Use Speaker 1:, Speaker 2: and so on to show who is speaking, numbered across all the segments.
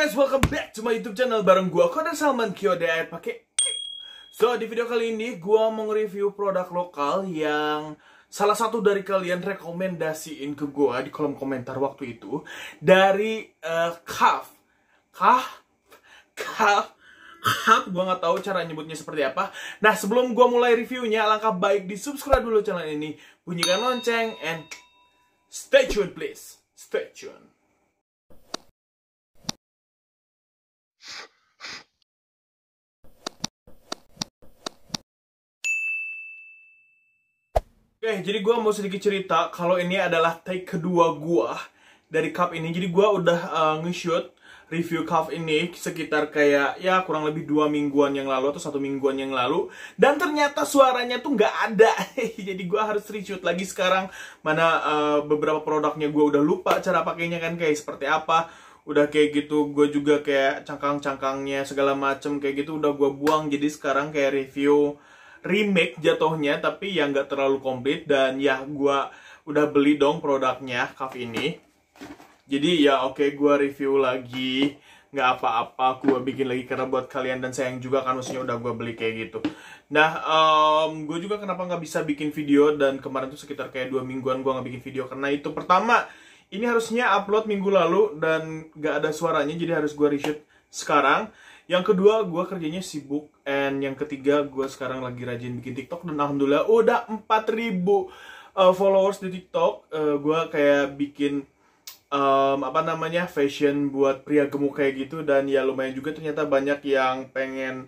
Speaker 1: Guys, welcome back to my YouTube channel bareng gua Koder Salman Kyodai pakai Q. So, di video kali ini gua mau nge-review produk lokal yang salah satu dari kalian rekomendasiin ke gua di kolom komentar waktu itu dari Kaf. Gua nggak tahu cara nyebutnya seperti apa. Nah, sebelum gua mulai reviewnya, alangkah baik di subscribe dulu channel ini, bunyikan lonceng, and stay tuned please. Stay tuned. Oke, jadi gue mau sedikit cerita kalau ini adalah take kedua gue dari cup ini. Jadi gue udah nge-shoot review cup ini sekitar kayak ya kurang lebih 2 mingguan yang lalu atau 1 mingguan yang lalu. Dan ternyata suaranya tuh nggak ada. Jadi gue harus reshoot lagi sekarang. Mana beberapa produknya gue udah lupa cara pakainya kan kayak seperti apa. Udah kayak gitu, gue juga kayak cangkang-cangkangnya segala macem kayak gitu udah gue buang. Jadi sekarang kayak review remake jatuhnya, tapi yang nggak terlalu komplit. Dan ya gue udah beli dong produknya cup ini. Jadi ya oke, gue review lagi, nggak apa-apa, gue bikin lagi karena buat kalian dan sayang juga kan, maksudnya udah gue beli kayak gitu. Nah, gue juga kenapa nggak bisa bikin video, dan kemarin tuh sekitar kayak 2 mingguan gue nggak bikin video karena itu. Pertama, ini harusnya upload minggu lalu dan nggak ada suaranya, jadi harus gue reshoot sekarang. Yang kedua, gue kerjanya sibuk. And yang ketiga, gue sekarang lagi rajin bikin TikTok. Dan alhamdulillah udah 4.000 followers di TikTok. Gue kayak bikin fashion buat pria gemuk kayak gitu. Dan ya lumayan juga ternyata banyak yang pengen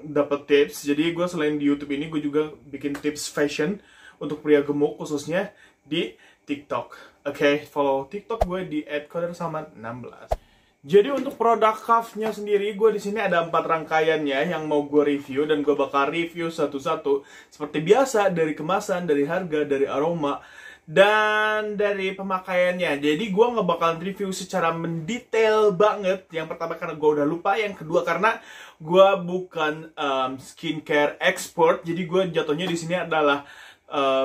Speaker 1: dapet tips. Jadi gue selain di YouTube ini, gue juga bikin tips fashion untuk pria gemuk khususnya di TikTok. Oke, follow TikTok gue di @kodersalman16. Jadi untuk produk cuff-nya sendiri, gue di sini ada 4 rangkaiannya yang mau gue review, dan gue bakal review satu-satu seperti biasa, dari kemasan, dari harga, dari aroma, dan dari pemakaiannya. Jadi gue nggak bakalan review secara mendetail banget. Yang pertama karena gue udah lupa, yang kedua karena gue bukan skincare expert. Jadi gue jatuhnya di sini adalah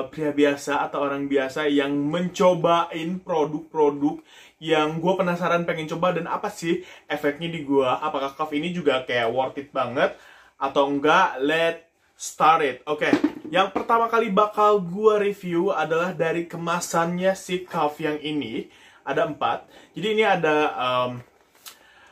Speaker 1: pria biasa atau orang biasa yang mencobain produk-produk yang gue penasaran pengen coba dan apa sih efeknya di gue. Apakah cuff ini juga kayak worth it banget atau enggak? Let's start it. Oke, yang pertama kali bakal gue review adalah dari kemasannya si cuff yang ini. Ada 4. Jadi ini ada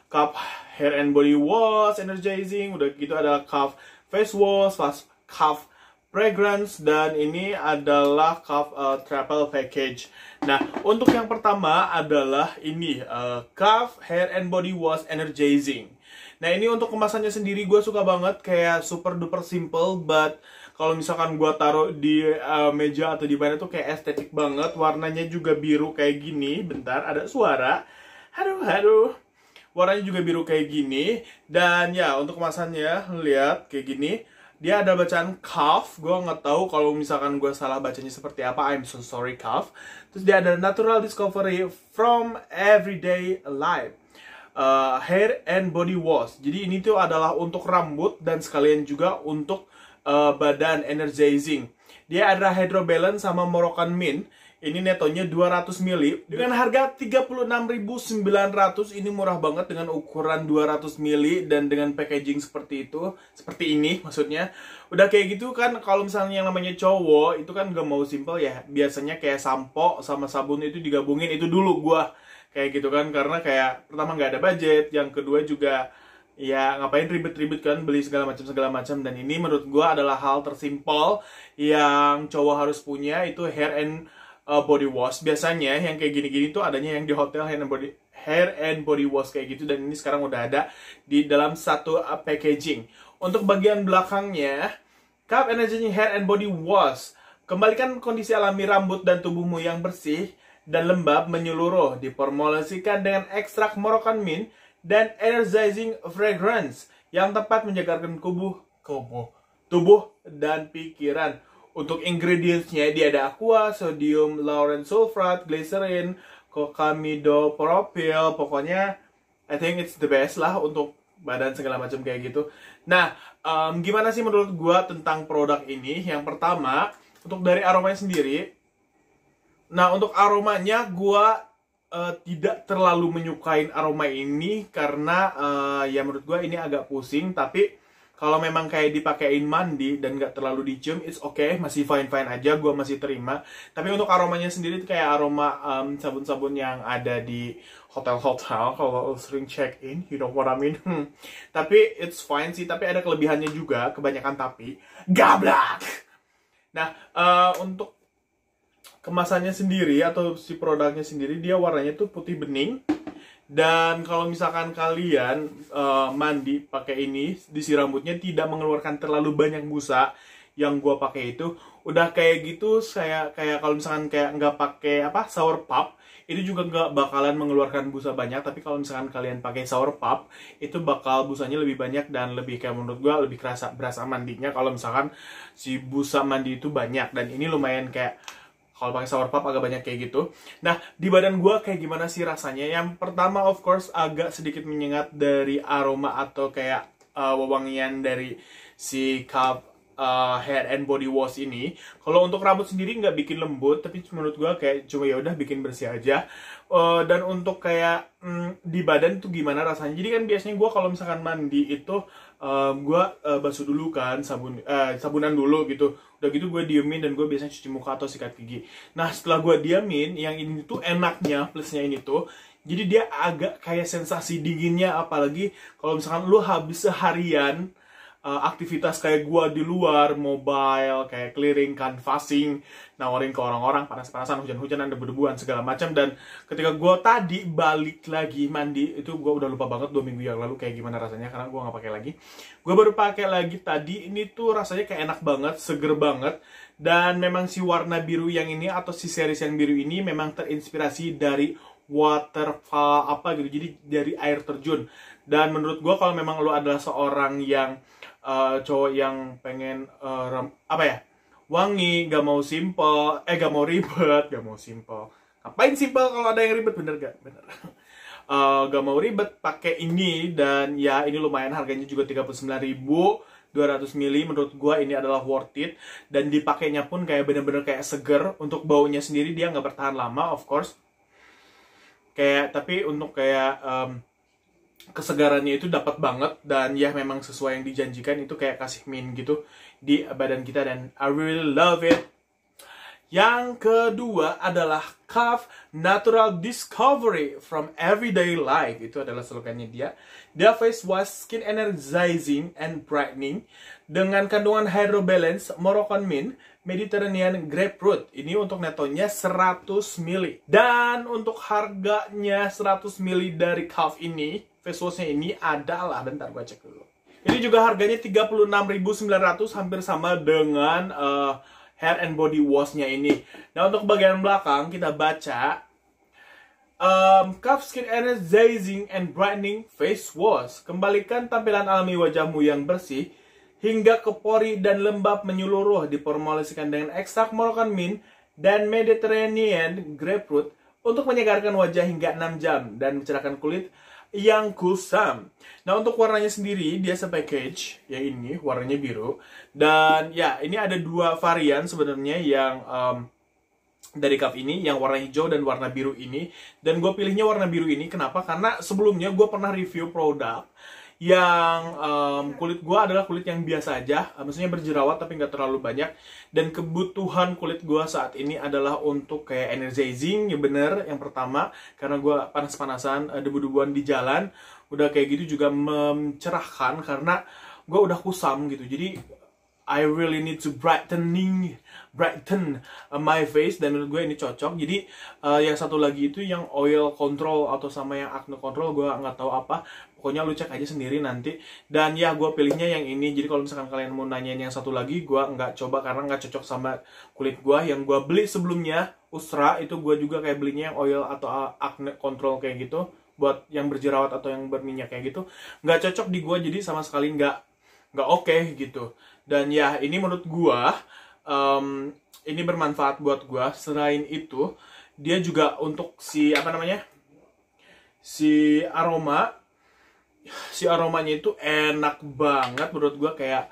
Speaker 1: cuff hair and body wash energizing, udah gitu ada cuff face wash, cuff fragrance, dan ini adalah cuff travel package. Nah, untuk yang pertama adalah ini cuff hair and body wash energizing. Nah, ini untuk kemasannya sendiri gue suka banget, kayak super duper simple, but kalau misalkan gue taruh di meja atau di mana tuh kayak estetik banget. Warnanya juga biru kayak gini. Bentar, ada suara. Aduh. Warnanya juga biru kayak gini. Dan ya, untuk kemasannya lihat kayak gini. Dia ada bacaan cuff, gue nggak tahu kalau misalkan gue salah bacanya seperti apa, I'm so sorry cuff. Terus dia ada natural discovery from everyday life, hair and body wash. Jadi ini tuh adalah untuk rambut dan sekalian juga untuk badan energizing. Dia ada hydro balance sama Moroccan mint. Ini netonya 200 ml dengan harga 36.900. Ini murah banget dengan ukuran 200 ml dan dengan packaging seperti itu, seperti ini maksudnya. Udah kayak gitu kan, kalau misalnya yang namanya cowok itu kan gak mau simple ya. Biasanya kayak sampo sama sabun itu digabungin, itu dulu gua kayak gitu kan, karena kayak pertama nggak ada budget, yang kedua juga ya ngapain ribet-ribet kan beli segala macam. Dan ini menurut gua adalah hal tersimpel yang cowok harus punya, itu hair and body wash. Biasanya yang kayak gini-gini tuh adanya yang di hotel, hair and body wash kayak gitu, dan ini sekarang udah ada di dalam satu packaging. Untuk bagian belakangnya, cup energizing hair and body wash, kembalikan kondisi alami rambut dan tubuhmu yang bersih dan lembab menyeluruh, diformulasikan dengan ekstrak Moroccan mint dan energizing fragrance yang tepat menyegarkan tubuh dan pikiran. Untuk ingredientsnya dia ada aqua, sodium lauryl sulfate, glycerin, cocamidopropyl. Pokoknya I think it's the best lah untuk badan segala macam kayak gitu. Nah, gimana sih menurut gua tentang produk ini? Yang pertama, untuk dari aromanya sendiri. Nah, untuk aromanya gua tidak terlalu menyukain aroma ini karena ya menurut gue ini agak pusing. Tapi kalau memang kayak dipakein mandi dan nggak terlalu dicium, it's okay, masih fine-fine aja, gue masih terima. Tapi untuk aromanya sendiri itu kayak aroma sabun-sabun yang ada di hotel-hotel kalau sering check-in, you know what I mean. Tapi it's fine sih, tapi ada kelebihannya juga, kebanyakan tapi gablak. Nah, untuk kemasannya sendiri atau si produknya sendiri, dia warnanya tuh putih bening. Dan kalau misalkan kalian mandi pakai ini, di si rambutnya tidak mengeluarkan terlalu banyak busa. Yang gua pakai itu udah kayak gitu, saya kayak kalau misalkan kayak nggak pakai shower puff, itu juga nggak bakalan mengeluarkan busa banyak. Tapi kalau misalkan kalian pakai shower puff, itu bakal busanya lebih banyak dan lebih kayak menurut gua lebih berasa mandinya kalau misalkan si busa mandi itu banyak. Dan ini lumayan kayak kalau pakai shower puff agak banyak kayak gitu. Nah, di badan gue kayak gimana sih rasanya? Yang pertama, of course, agak sedikit menyengat dari aroma atau kayak wewangian dari si Cove Hair and Body Wash ini. Kalau untuk rambut sendiri nggak bikin lembut, tapi menurut gue kayak cuma ya udah bikin bersih aja. Dan untuk kayak di badan tuh gimana rasanya? Jadi kan biasanya gue kalau misalkan mandi itu gue basuh dulu kan sabunan dulu gitu. Udah gitu gue diemin dan gue biasanya cuci muka atau sikat gigi. Nah setelah gue diemin, yang ini tuh enaknya plusnya ini tuh, jadi dia agak kayak sensasi dinginnya. Apalagi kalau misalkan lu habis seharian aktivitas kayak gua di luar, mobile, kayak clearing, canvassing, nawarin ke orang-orang, panas-panasan, hujan-hujanan, debu-debuan, segala macam. Dan ketika gua tadi balik lagi mandi, itu gua udah lupa banget 2 minggu yang lalu kayak gimana rasanya, karena gua nggak pakai lagi. Gua baru pakai lagi tadi, ini tuh rasanya kayak enak banget, seger banget. Dan memang si warna biru yang ini, atau si series yang biru ini, memang terinspirasi dari waterfall gitu, jadi dari air terjun. Dan menurut gua kalau memang lo adalah seorang yang cowok yang pengen wangi, gak mau simple, gak mau ribet, gak mau simple. Ngapain simple kalau ada yang ribet, bener gak? Bener. Gak mau ribet, pakai ini. Dan ya ini lumayan, harganya juga 39.200 ml. Menurut gua ini adalah worth it. Dan dipakainya pun kayak bener-bener kayak seger. Untuk baunya sendiri dia nggak bertahan lama, of course. Tapi untuk kayak kesegarannya itu dapat banget. Dan ya memang sesuai yang dijanjikan, itu kayak kasih min gitu di badan kita, dan I really love it. Yang kedua adalah Cove Natural Discovery from Everyday Life. Itu adalah slogannya dia. Dia face wash skin energizing and brightening dengan kandungan hydrobalance, Moroccan mint, Mediterranean grapefruit. Ini untuk netonya 100 ml. Dan untuk harganya 100 ml dari Cove ini, face washnya ini adalah, bentar gue cek dulu. Ini juga harganya 36.900, hampir sama dengan hair and body wash-nya ini. Nah, untuk bagian belakang kita baca Cove Skin Energizing and Brightening Face Wash. Kembalikan tampilan alami wajahmu yang bersih hingga ke pori dan lembab menyeluruh. Diformulasikan dengan ekstrak Moroccan mint dan Mediterranean grapefruit untuk menyegarkan wajah hingga 6 jam dan mencerahkan kulit yang kusam. Nah, untuk warnanya sendiri dia sepackage ya, ini warnanya biru. Dan ya ini ada 2 varian sebenarnya yang dari Cove ini, yang warna hijau dan warna biru ini. Dan gue pilihnya warna biru ini kenapa? Karena sebelumnya gue pernah review produk yang kulit gue adalah kulit yang biasa aja, maksudnya berjerawat tapi nggak terlalu banyak. Dan kebutuhan kulit gue saat ini adalah untuk kayak energizing, ya bener, yang pertama karena gue panas-panasan, debu-debuan di jalan, udah kayak gitu juga mencerahkan karena gue udah kusam gitu. Jadi I really need to brighten my face, dan menurut gue ini cocok. Jadi yang satu lagi itu yang oil control atau sama yang acne control, gue nggak tahu apa. Pokoknya lu cek aja sendiri nanti. Dan ya gue pilihnya yang ini. Jadi kalau misalkan kalian mau nanyain yang satu lagi, gue nggak coba karena nggak cocok sama kulit gue. Yang gue beli sebelumnya, Usra, itu gue juga kayak belinya yang oil atau acne control kayak gitu, buat yang berjerawat atau yang berminyak kayak gitu. Nggak cocok di gue, jadi sama sekali nggak oke gitu. Dan ya ini menurut gue ini bermanfaat buat gue. Selain itu dia juga untuk si aromanya itu enak banget menurut gue, kayak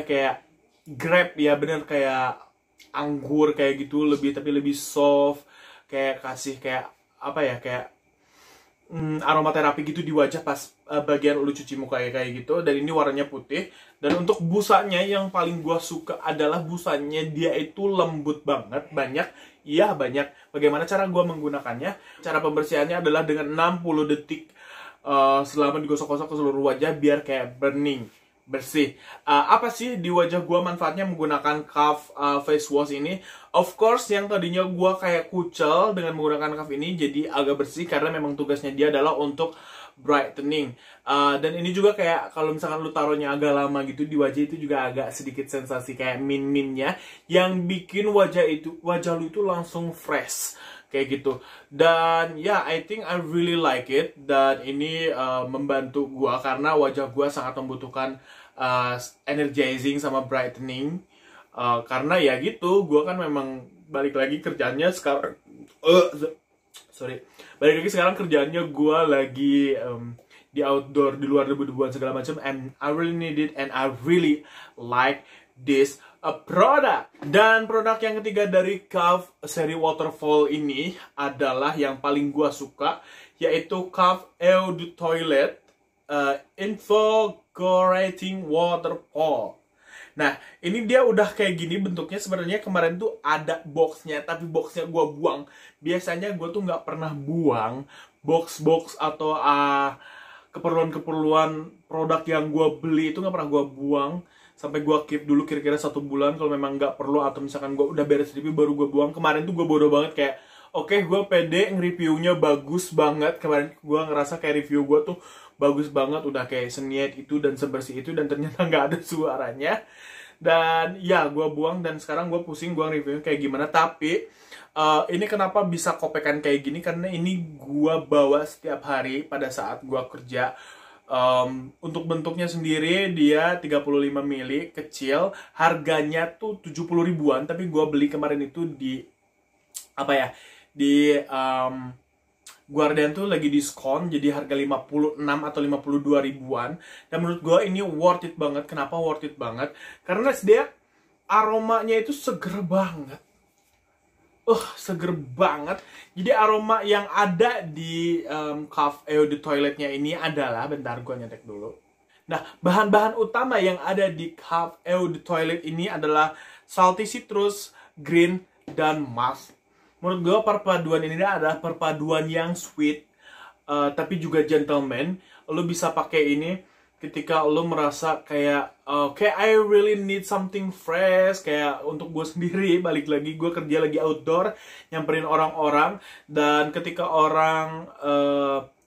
Speaker 1: kayak grape ya, bener kayak anggur kayak gitu, tapi lebih soft, kayak kasih kayak apa ya, kayak aromaterapi gitu di wajah pas bagian lu cuci muka kayak gitu. Dan ini warnanya putih. Dan untuk busanya yang paling gua suka adalah busanya, dia itu lembut banget, banyak. Iya banyak. Bagaimana cara gua menggunakannya? Cara pembersihannya adalah dengan 60 detik selama digosok-gosok ke seluruh wajah biar kayak burning, bersih. Apa sih di wajah gua manfaatnya menggunakan Kaf face wash ini? Of course, yang tadinya gua kayak kucel dengan menggunakan Kaf ini jadi agak bersih karena memang tugasnya dia adalah untuk brightening. Dan ini juga kayak kalau misalkan lu taruhnya agak lama gitu di wajah, itu juga agak sedikit sensasi kayak min-minnya yang bikin wajah lu itu langsung fresh kayak gitu. Dan ya, I think I really like it. Dan ini membantu gua karena wajah gua sangat membutuhkan energizing sama brightening. Karena ya gitu, gue kan memang balik lagi kerjaannya sekarang. Balik lagi sekarang kerjaannya gue lagi di outdoor, di luar debu-debuan segala macam. And I really need it, and I really like this product. Dan produk yang ketiga dari Kaf seri Waterfall ini adalah yang paling gue suka, yaitu Kaf Eau de Toilette Invigorating Waterfall. Nah, ini dia udah kayak gini bentuknya. Sebenarnya kemarin tuh ada boxnya, tapi boxnya gue buang. Biasanya gue tuh nggak pernah buang box-box atau keperluan-keperluan produk yang gue beli itu nggak pernah gue buang. Sampai gue keep dulu kira-kira 1 bulan. Kalau memang nggak perlu atau misalkan gue udah beres review baru gue buang. Kemarin tuh gue bodoh banget kayak, oke, gue pede nge-reviewnya bagus banget. Kemarin gue ngerasa kayak review gue tuh bagus banget, udah kayak seniat itu dan sebersih itu, dan ternyata nggak ada suaranya. Dan ya, gue buang, dan sekarang gue pusing gue reviewnya kayak gimana. Tapi ini kenapa bisa kopekan kayak gini, karena ini gue bawa setiap hari pada saat gue kerja. Untuk bentuknya sendiri dia 35 mili, kecil, harganya tuh 70 ribuan, tapi gue beli kemarin itu di apa ya, di Guardian tuh lagi diskon, jadi harga 56 atau 52 ribuan. Dan menurut gue ini worth it banget. Kenapa worth it banget? Karena dia aromanya itu seger banget. Seger banget. Jadi aroma yang ada di Kaf Eau de Toilette-nya ini adalah, bentar gue nyetek dulu. Nah, bahan-bahan utama yang ada di Kaf Eau de Toilette ini adalah salty citrus, green, dan musk. Menurut gue perpaduan ini adalah perpaduan yang sweet, tapi juga gentleman. Lo bisa pakai ini ketika lo merasa kayak, kayak I really need something fresh. Kayak untuk gue sendiri, balik lagi gue kerja lagi outdoor, nyamperin orang-orang. Dan ketika orang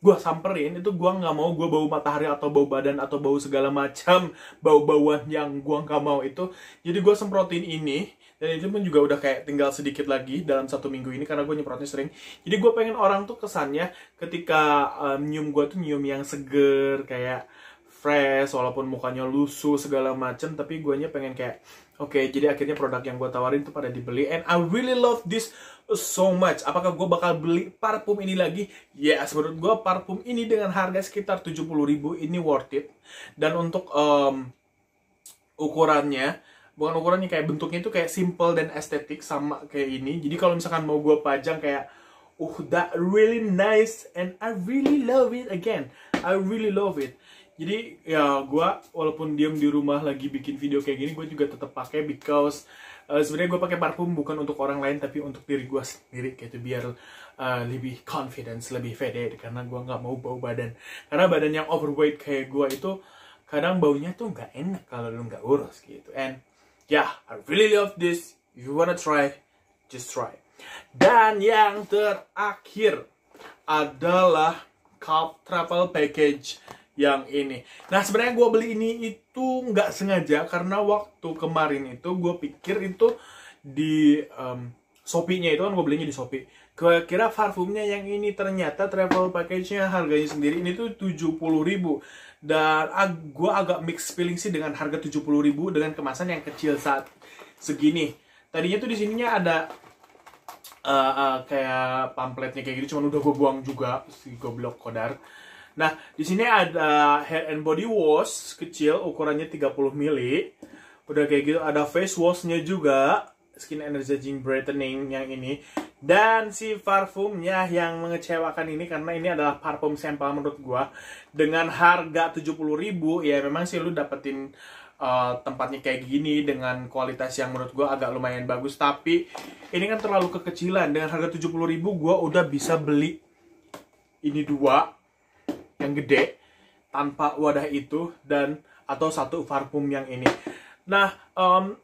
Speaker 1: gue samperin, itu gue nggak mau gue bau matahari atau bau badan atau bau segala macam bau-bauan yang gue nggak mau itu. Jadi gue semprotin ini. Dan itu pun juga udah kayak tinggal sedikit lagi dalam 1 minggu ini karena gue nyemprotnya sering. Jadi gue pengen orang tuh kesannya ketika nyium gue tuh nyium yang seger, kayak fresh, walaupun mukanya lusuh segala macem. Tapi gue pengen kayak, oke, jadi akhirnya produk yang gue tawarin tuh pada dibeli. And I really love this so much. Apakah gue bakal beli parfum ini lagi? Yes, menurut gue parfum ini dengan harga sekitar 70 ribu ini worth it. Dan untuk ukurannya, bukan ukurannya, kayak bentuknya itu kayak simple dan estetik sama kayak ini. Jadi kalau misalkan mau gue pajang kayak, that really nice and I really love it again. I really love it. Jadi ya gue walaupun diem di rumah lagi bikin video kayak gini, gue juga tetap pakai because sebenarnya gue pakai parfum bukan untuk orang lain tapi untuk diri gue sendiri, kayak itu biar lebih confidence, lebih pede, karena gue nggak mau bau badan. Karena badan yang overweight kayak gue itu kadang baunya tuh nggak enak kalau lu nggak urus gitu. And yeah, I really love this. If you wanna try, just try. Dan yang terakhir adalah Kaf Travel Package yang ini. Nah, sebenarnya gue beli ini itu nggak sengaja karena waktu kemarin itu gue pikir itu di Shopee-nya itu kan gue belinya di Shopee. Gue kira parfumnya yang ini, ternyata travel package-nya harganya sendiri ini tuh 70 ribu. Dan gue agak mixed feeling sih dengan harga 70 ribu dengan kemasan yang kecil saat segini. Tadinya tuh di sininya ada kayak pamfletnya kayak gitu, cuman udah gue buang juga si goblok kodar. Nah, di sini ada hair and body wash kecil, ukurannya 30 mili. Udah kayak gitu, ada face wash-nya juga, skin energizing brightening yang ini. Dan si parfumnya yang mengecewakan ini, karena ini adalah parfum sampel menurut gua dengan harga 70.000. Ya memang sih lu dapetin tempatnya kayak gini dengan kualitas yang menurut gua agak lumayan bagus, tapi ini kan terlalu kekecilan. Dengan harga 70.000 gua udah bisa beli ini dua yang gede tanpa wadah itu, dan atau satu parfum yang ini. Nah,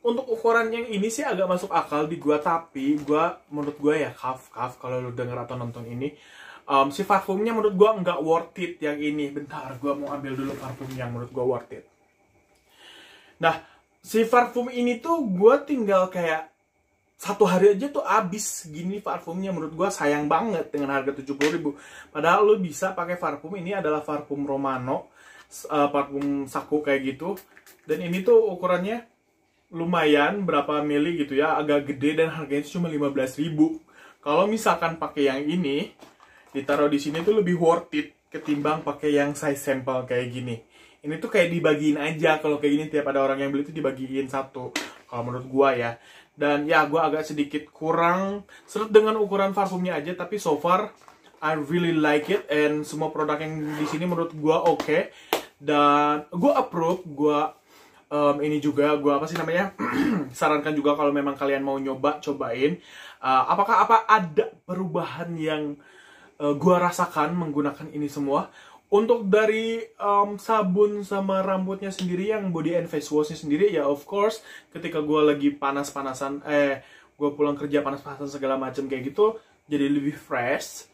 Speaker 1: untuk ukuran yang ini sih agak masuk akal di gua, tapi menurut gua ya Kaf kalau lu denger atau nonton ini, si parfumnya menurut gua nggak worth it yang ini. Bentar, gua mau ambil dulu parfum yang menurut gua worth it. Nah, si parfum ini tuh gua tinggal kayak 1 hari aja tuh abis gini parfumnya. Menurut gua sayang banget dengan harga 70.000. Padahal lu bisa pakai parfum ini, adalah parfum Romano, parfum saku kayak gitu. Dan ini tuh ukurannya lumayan berapa mili gitu ya, agak gede, dan harganya cuma 15.000. Kalau misalkan pakai yang ini ditaruh di sini tuh lebih worth it ketimbang pakai yang size sampel kayak gini. Ini tuh kayak dibagiin aja, kalau kayak gini tiap ada orang yang beli tuh dibagiin satu. Kalau menurut gua ya. Dan ya gua agak sedikit kurang seret dengan ukuran parfumnya aja, tapi so far I really like it, and semua produk yang di sini menurut gua oke. Dan gua approve, ini juga gue sarankan juga kalau memang kalian mau cobain. Apakah ada perubahan yang gue rasakan menggunakan ini semua? Untuk dari sabun sama rambutnya sendiri, yang body and face washnya sendiri, ya of course ketika gue lagi panas-panasan, gue pulang kerja panas-panasan segala macam kayak gitu, jadi lebih fresh.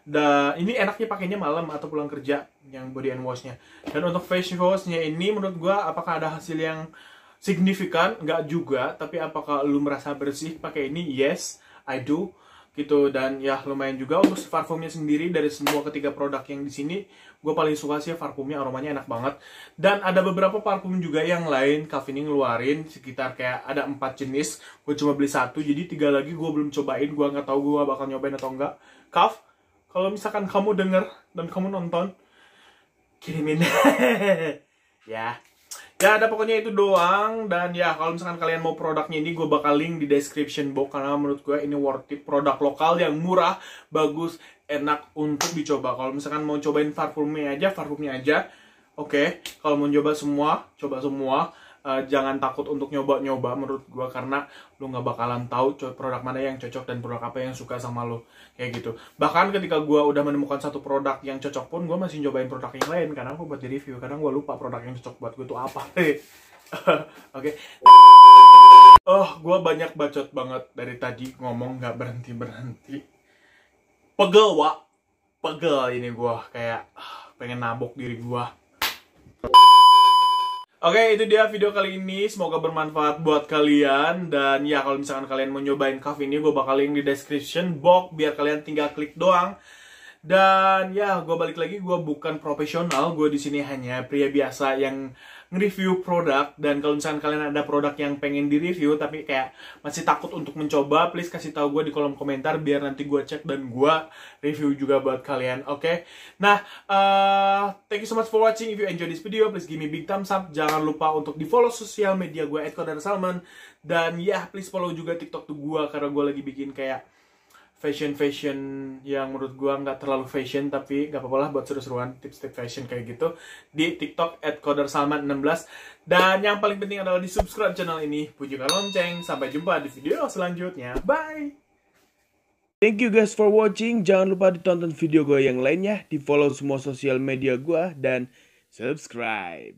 Speaker 1: Dan ini enaknya pakainya malam atau pulang kerja, yang body and washnya. Dan untuk face washnya ini menurut gua, apakah ada hasil yang signifikan? Nggak juga. Tapi apakah lu merasa bersih pakai ini? Yes, I do gitu. Dan ya lumayan juga. Untuk parfumnya sendiri, dari semua ketiga produk yang di sini, gue paling suka sih parfumnya, aromanya enak banget. Dan ada beberapa parfum juga yang lain Kaf ini ngeluarin, sekitar kayak ada 4 jenis. Gue cuma beli 1, jadi 3 lagi gue belum cobain. Gue nggak tahu gue bakal nyobain atau enggak. Kaf, kalau misalkan kamu denger dan kamu nonton, kirimin. Ya ada pokoknya itu doang. Dan ya kalau misalkan kalian mau produknya ini, gue bakal link di description box, karena menurut gue ini worth it, produk lokal yang murah, bagus, enak untuk dicoba. Kalau misalkan mau cobain parfumnya aja, oke. Kalau mau coba semua, jangan takut untuk nyoba-nyoba menurut gue, karena lu nggak bakalan tahu produk mana yang cocok dan produk apa yang suka sama lu, kayak gitu. Bahkan ketika gue udah menemukan satu produk yang cocok pun, gue masih nyobain produk yang lain karena aku buat di review. Kadang gue lupa produk yang cocok buat gue itu apa. Oke. Gue banyak bacot banget dari tadi, ngomong nggak berhenti. Pegel ini gue, kayak pengen nabok diri gue. Oke, itu dia video kali ini. Semoga bermanfaat buat kalian. Dan ya, kalau misalkan kalian mau nyobain Kaf ini, gue bakal link di description box, biar kalian tinggal klik doang. Dan ya, gue balik lagi, gue bukan profesional. Gue di sini hanya pria biasa yang nge-review produk. Dan kalau misalkan kalian ada produk yang pengen di-review tapi kayak masih takut untuk mencoba, please kasih tahu gue di kolom komentar, biar nanti gue cek dan gue review juga buat kalian. Oke? Nah, thank you so much for watching. If you enjoy this video, please give me big thumbs up. Jangan lupa untuk di follow sosial media gue @kodarsalman. Dan ya, please follow juga TikTok gue, karena gue lagi bikin kayak fashion yang menurut gua nggak terlalu fashion, tapi nggak apa-apa lah buat seru-seruan, tips-tips fashion kayak gitu di TikTok @kodarsalman16. Dan yang paling penting adalah di subscribe channel ini, bunyikan lonceng. Sampai jumpa di video selanjutnya. Bye.
Speaker 2: Thank you guys for watching. Jangan lupa ditonton video gue yang lainnya, di follow semua sosial media gue, dan subscribe.